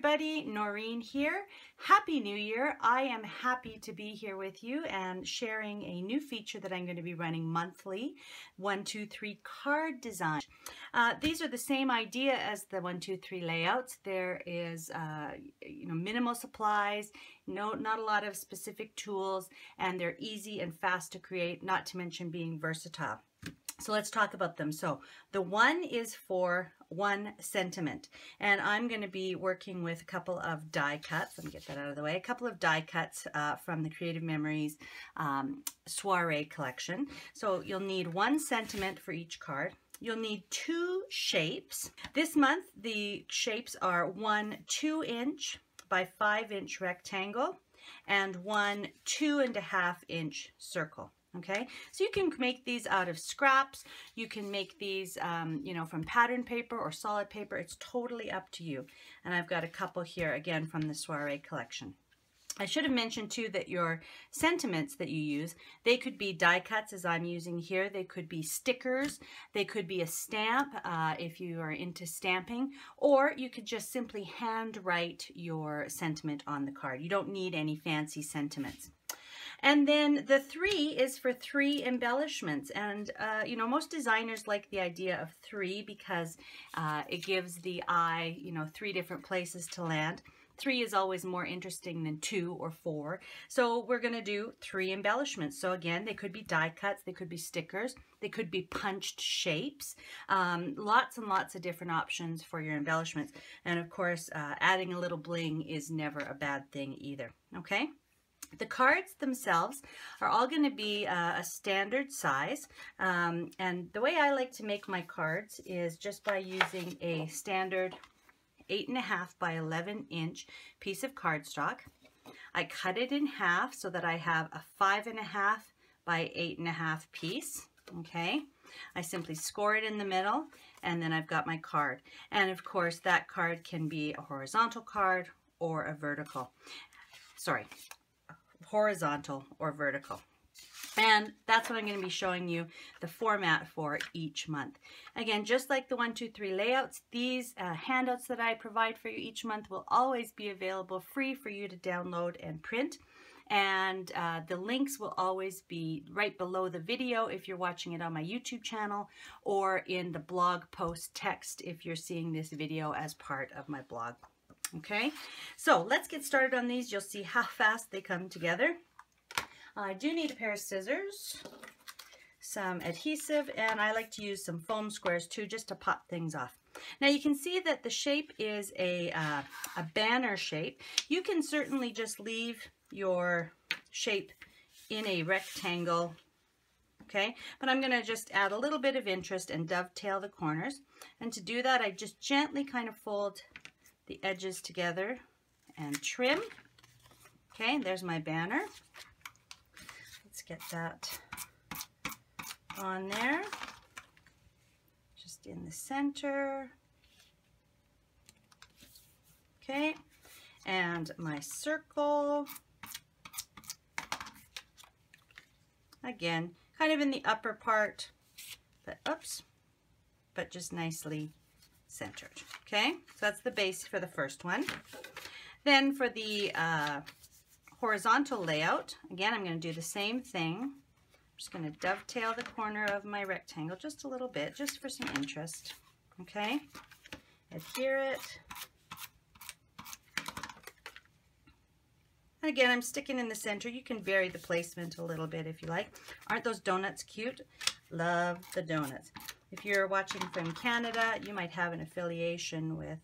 everybody, Noreen here. Happy New Year. I am happy to be here with you and sharing a new feature that I'm going to be running monthly, 1, 2, 3 card design. These are the same idea as the 1, 2, 3 layouts. There is minimal supplies, not a lot of specific tools, and they're easy and fast to create, not to mention being versatile. So let's talk about them. So the one is for 1 sentiment, and I'm going to be working with a couple of die cuts. Let me get that out of the way. A couple of die cuts from the Creative Memories Soiree collection. So you'll need 1 sentiment for each card. You'll need 2 shapes. This month the shapes are 1 2-inch by 5-inch rectangle and 1 2.5-inch circle. Okay, so you can make these out of scraps. You can make these, from pattern paper or solid paper. It's totally up to you. And I've got a couple here, again, from the Soiree collection. I should have mentioned, too, that your sentiments that you use, they could be die cuts, as I'm using here. They could be stickers. They could be a stamp, if you are into stamping. Or you could just simply handwrite your sentiment on the card. You don't need any fancy sentiments. And then the 3 is for 3 embellishments. And, most designers like the idea of 3 because it gives the eye, 3 different places to land. 3 is always more interesting than 2 or 4. So we're going to do 3 embellishments. So again, they could be die cuts, they could be stickers, they could be punched shapes. Lots and lots of different options for your embellishments. And of course, adding a little bling is never a bad thing either. Okay? The cards themselves are all going to be a standard size, and the way I like to make my cards is just by using a standard 8.5 by 11-inch piece of cardstock. I cut it in half so that I have a 5.5 by 8.5 piece. Okay, I simply score it in the middle, and then I've got my card. And of course, that card can be a horizontal card or a vertical. Sorry. Horizontal or vertical. And that's what I'm going to be showing you the format for each month. Again, just like the 1, 2, 3 layouts, these handouts that I provide for you each month will always be available free for you to download and print. And the links will always be right below the video if you're watching it on my YouTube channel, or in the blog post text if you're seeing this video as part of my blog. Okay, so let's get started on these. You'll see how fast they come together. I do need a pair of scissors, some adhesive, and I like to use some foam squares too, just to pop things off. Now you can see that the shape is a banner shape. You can certainly just leave your shape in a rectangle, okay? But I'm going to just add a little bit of interest and dovetail the corners. And to do that, I just gently kind of fold the edges together and trim. Okay, there's my banner. Let's get that on there, just in the center. Okay, and my circle, again, kind of in the upper part, but but just nicely centered. Okay, so that's the base for the first one. Then for the horizontal layout, again, I'm going to do the same thing. I'm just going to dovetail the corner of my rectangle just a little bit, just for some interest. Okay, adhere it. And again, I'm sticking in the center. You can vary the placement a little bit if you like. Aren't those donuts cute? Love the donuts. If you're watching from Canada, you might have an affiliation with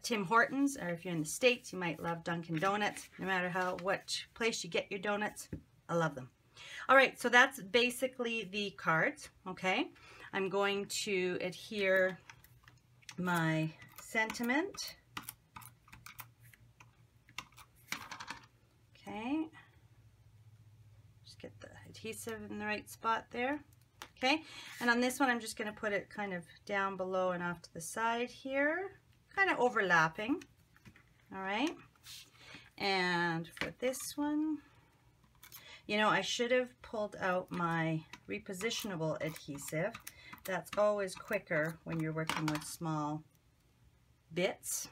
Tim Hortons, or if you're in the States, you might love Dunkin' Donuts. No matter what place you get your donuts, I love them. All right, so that's basically the cards, okay? I'm going to adhere my sentiment. Okay, just get the adhesive in the right spot there. Okay, and on this one, I'm just going to put it kind of down below and off to the side here, kind of overlapping. All right, and for this one, I should have pulled out my repositionable adhesive. That's always quicker when you're working with small bits.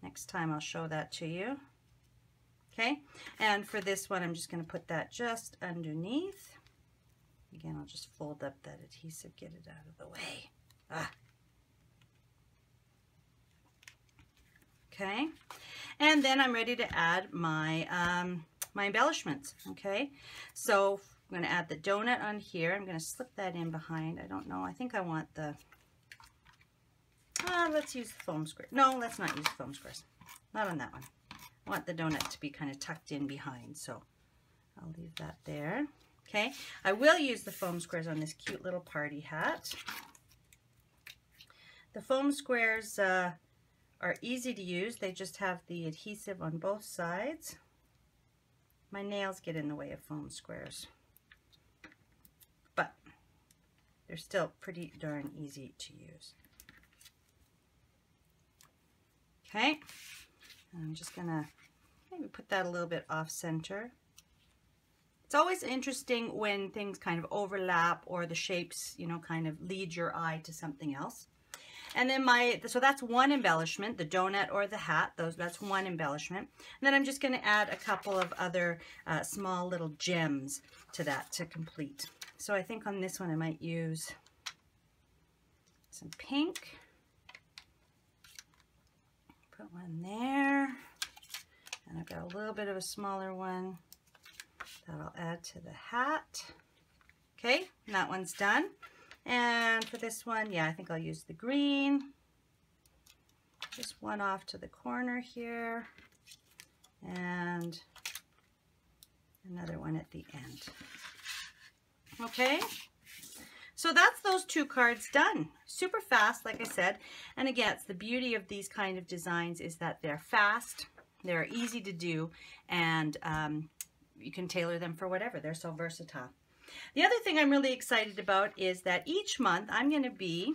Next time I'll show that to you. Okay, and for this one I'm just going to put that just underneath. Again, I'll just fold up that adhesive, get it out of the way. Okay, and then I'm ready to add my my embellishments. Okay, so I'm going to add the donut on here. I'm going to slip that in behind. I don't know, I think I want the let's use the foam square. No, let's not use the foam squares, not on that one. I want the donut to be kind of tucked in behind, so I'll leave that there. Okay, I will use the foam squares on this cute little party hat. The foam squares are easy to use. They just have the adhesive on both sides. My nails get in the way of foam squares, but they're still pretty darn easy to use. Okay, I'm just gonna maybe put that a little bit off center. It's always interesting when things kind of overlap or the shapes, you know, kind of lead your eye to something else. And then so that's one embellishment, the donut or the hat, that's one embellishment. And then I'm just going to add a couple of other small little gems to that to complete. So I think on this one I might use some pink. Put one there. And I've got a little bit of a smaller one that I'll add to the hat. Okay, and that one's done. And for this one, yeah, I think I'll use the green. Just one off to the corner here. And another one at the end. Okay, so that's those two cards done. Super fast, like I said. And again, it's the beauty of these kind of designs is that they're fast, they're easy to do, and you can tailor them for whatever. They're so versatile. The other thing I'm really excited about is that each month I'm going to be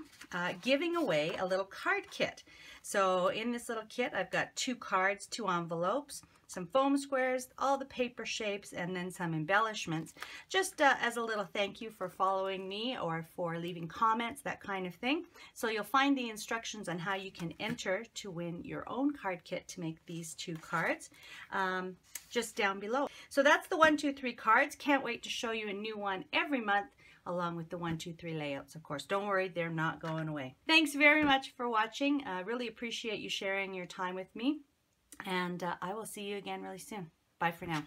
giving away a little card kit. So in this little kit I've got 2 cards, 2 envelopes, some foam squares, all the paper shapes, and then some embellishments, just as a little thank you for following me or for leaving comments, that kind of thing. So you'll find the instructions on how you can enter to win your own card kit to make these 2 cards just down below. So that's the 1, 2, 3 cards. Can't wait to show you a new one every month, along with the 1, 2, 3 layouts, of course. Don't worry, they're not going away. Thanks very much for watching. I really appreciate you sharing your time with me. And I will see you again really soon. Bye for now.